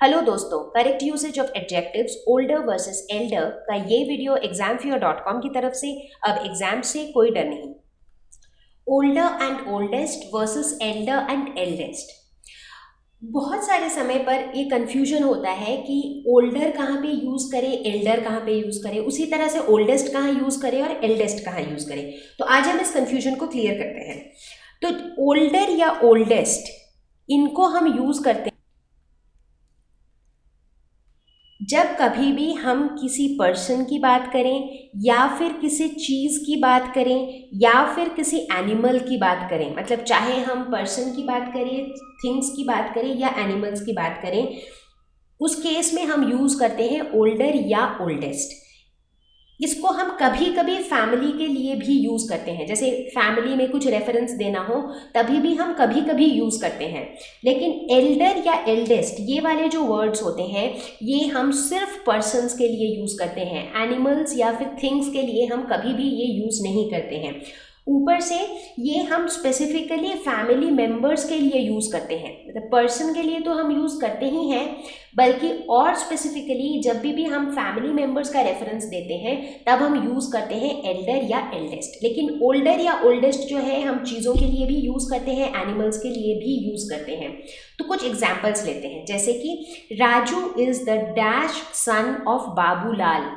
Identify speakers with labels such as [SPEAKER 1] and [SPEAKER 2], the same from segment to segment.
[SPEAKER 1] Hello दोस्तों, correct usage of adjectives older versus Elder का ये वीडियो examfear.com की तरफ से। अब एग्जाम से कोई डर नहीं। Older and oldest versus Elder and eldest. बहुत सारे समय पर ये कंफ्यूजन होता है कि ओल्डर कहाँ पे यूज़ करें, एल्डर कहाँ पे यूज़ करें, उसी तरह से ओल्डेस्ट कहाँ यूज़ करें और एल्डेस्ट कहाँ यूज़ करें। तो आज हम इस कंफ्यूजन को क्लियर करते हैं। तो ओल्डर या ओल्डेस्ट इनको हम यूज़ करते हैं जब कभी भी हम किसी पर्सन की बात करें या फिर किसी चीज़ की बात करें या फिर किसी एनिमल की बात करें। मतलब चाहे हम पर्सन की बात करें, थिंग्स की बात करें या एनिमल्स की बात करें, उस केस में हम यूज़ करते हैं ओल्डर या ओल्डेस्ट। इसको हम कभी कभी फैमिली के लिए भी यूज़ करते हैं, जैसे फैमिली में कुछ रेफरेंस देना हो तभी भी हम कभी कभी यूज़ करते हैं। लेकिन एल्डर या एल्डेस्ट ये वाले जो वर्ड्स होते हैं ये हम सिर्फ पर्सन्स के लिए यूज़ करते हैं, एनिमल्स या फिर थिंग्स के लिए हम कभी भी ये यूज़ नहीं करते हैं। ऊपर से ये हम स्पेसिफिकली फैमिली मेम्बर्स के लिए यूज़ करते हैं। मतलब पर्सन के लिए तो हम यूज़ करते ही हैं, बल्कि और स्पेसिफिकली जब भी हम फैमिली मेम्बर्स का रेफरेंस देते हैं तब हम यूज़ करते हैं एल्डर या एल्डेस्ट। लेकिन ओल्डर या ओल्डेस्ट जो है हम चीज़ों के लिए भी यूज़ करते हैं, एनिमल्स के लिए भी यूज़ करते हैं। तो कुछ एग्जाम्पल्स लेते हैं, जैसे कि Raju is the dash son of Babulal.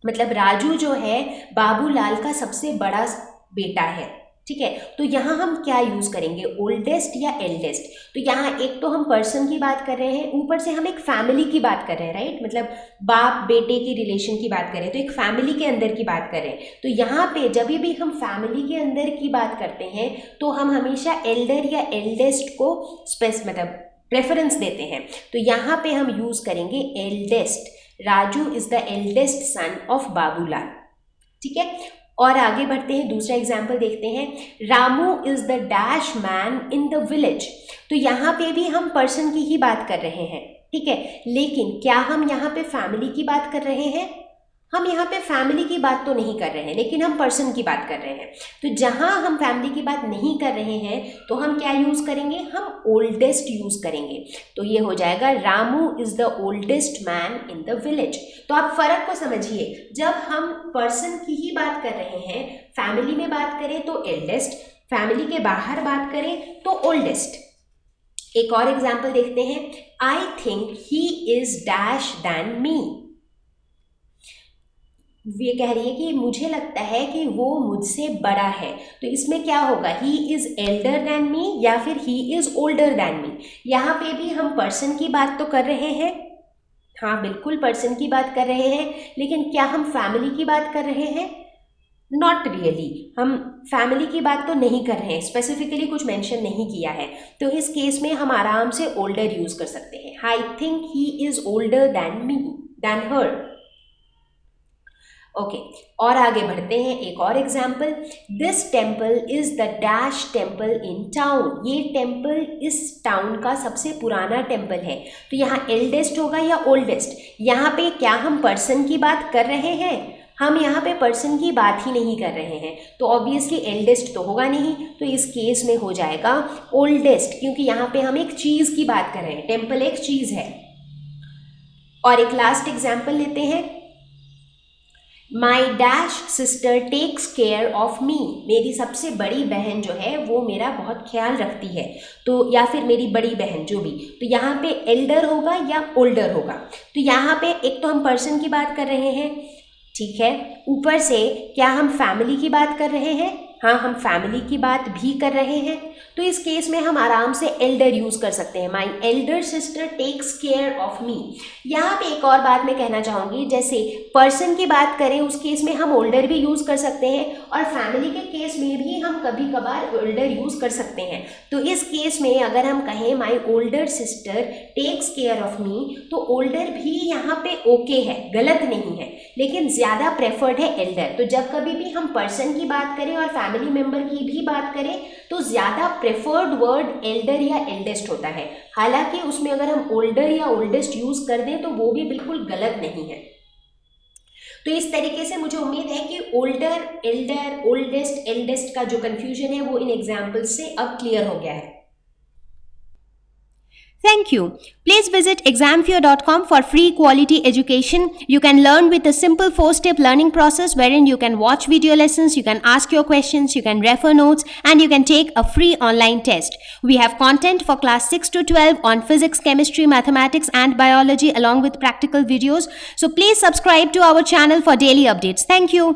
[SPEAKER 1] मतलब राजू जो है बाबूलाल का सबसे बड़ा बेटा है। ठीक है, तो यहाँ हम क्या यूज़ करेंगे, ओल्डेस्ट या एल्डेस्ट। तो यहाँ एक तो हम पर्सन की बात कर रहे हैं, ऊपर से हम एक फैमिली की बात कर रहे हैं, राइट। मतलब बाप बेटे की रिलेशन की बात करें तो एक फैमिली के अंदर की बात कर रहे हैं। तो यहाँ पे जब भी हम फैमिली के अंदर की बात करते हैं तो हम हमेशा एल्डर या एल्डेस्ट को मतलब प्रेफरेंस देते हैं। तो यहाँ पे हम यूज़ करेंगे eldest. Raju is the eldest son of Babulal. ठीक है, और आगे बढ़ते हैं, दूसरा एग्जाम्पल देखते हैं। Ramu is the dash man in the village. तो यहाँ पे भी हम पर्सन की ही बात कर रहे हैं, ठीक है। लेकिन क्या हम यहाँ पे फैमिली की बात कर रहे हैं? हम यहाँ पे फैमिली की बात तो नहीं कर रहे हैं, लेकिन हम पर्सन की बात कर रहे हैं। तो जहाँ हम फैमिली की बात नहीं कर रहे हैं तो हम क्या यूज़ करेंगे, हम ओल्डेस्ट यूज़ करेंगे। तो ये हो जाएगा Ramu is the oldest man in the village. तो आप फ़र्क को समझिए, जब हम पर्सन की ही बात कर रहे हैं, फैमिली में बात करें तो एल्डेस्ट, फैमिली के बाहर बात करें तो ओल्डेस्ट। एक और एग्जाम्पल देखते हैं। I think he is dash than me. ये कह रही है कि मुझे लगता है कि वो मुझसे बड़ा है। तो इसमें क्या होगा, he is Elder than me या फिर ही इज़ ओल्डर दैन मी। यहाँ पे भी हम पर्सन की बात तो कर रहे हैं, हाँ बिल्कुल पर्सन की बात कर रहे हैं, लेकिन क्या हम फैमिली की बात कर रहे हैं? नॉट रियली, हम फैमिली की बात तो नहीं कर रहे हैं, स्पेसिफिकली कुछ मेंशन नहीं किया है। तो इस केस में हम आराम से ओल्डर यूज़ कर सकते हैं। I think he is older than me, than her. Okay, और आगे बढ़ते हैं, एक और example. This temple is the dash temple in town. ये टेम्पल इस टाउन का सबसे पुराना टेम्पल है। तो यहाँ एल्डेस्ट होगा या ओल्डेस्ट? यहाँ पे क्या हम पर्सन की बात कर रहे हैं? हम यहाँ पे पर्सन की बात ही नहीं कर रहे हैं, तो ऑब्वियसली एल्डेस्ट तो होगा नहीं। तो इस केस में हो जाएगा ओल्डेस्ट, क्योंकि यहाँ पे हम एक चीज़ की बात कर रहे हैं, टेम्पल एक चीज़ है। और एक लास्ट एग्जाम्पल लेते हैं। My dash sister takes care of me. मेरी सबसे बड़ी बहन जो है वो मेरा बहुत ख्याल रखती है। तो या फिर मेरी बड़ी बहन जो भी, तो यहाँ पे एल्डर होगा या ओल्डर होगा? तो यहाँ पे एक तो हम पर्सन की बात कर रहे हैं, ठीक है। ऊपर से क्या हम फैमिली की बात कर रहे हैं? हाँ, हम फैमिली की बात भी कर रहे हैं। तो इस केस में हम आराम से एल्डर यूज़ कर सकते हैं। My elder sister takes care of me. यहाँ पे एक और बात मैं कहना चाहूँगी, जैसे पर्सन की बात करें उस केस में हम ओल्डर भी यूज़ कर सकते हैं, और फैमिली के केस में भी हम कभी कभार ओल्डर यूज़ कर सकते हैं। तो इस केस में अगर हम कहें my older sister takes care of me, तो ओल्डर भी यहाँ पे ओके है, गलत नहीं है, लेकिन ज़्यादा प्रेफर्ड है एल्डर। तो जब कभी भी हम पर्सन की बात करें और फैमिली मेम्बर की भी बात करें तो ज़्यादा प्रेफर्ड वर्ड एल्डर या एल्डेस्ट होता है। हालांकि उसमें अगर हम ओल्डर या ओल्डेस्ट यूज़ कर दें तो वो भी बिल्कुल गलत नहीं है। तो इस तरीके से मुझे उम्मीद है कि ओल्डर, एल्डर, ओल्डेस्ट, एल्डेस्ट का जो कन्फ्यूजन है वो इन एग्जाम्पल्स से अब क्लियर हो गया है। Thank you. Please visit examfear.com for free quality education. You can learn with a simple 4-step learning process wherein you can watch video lessons, you can ask your questions, you can refer notes, and you can take a free online test. We have content for class 6 to 12 on physics, chemistry, mathematics, and biology along with practical videos. So please subscribe to our channel for daily updates. Thank you.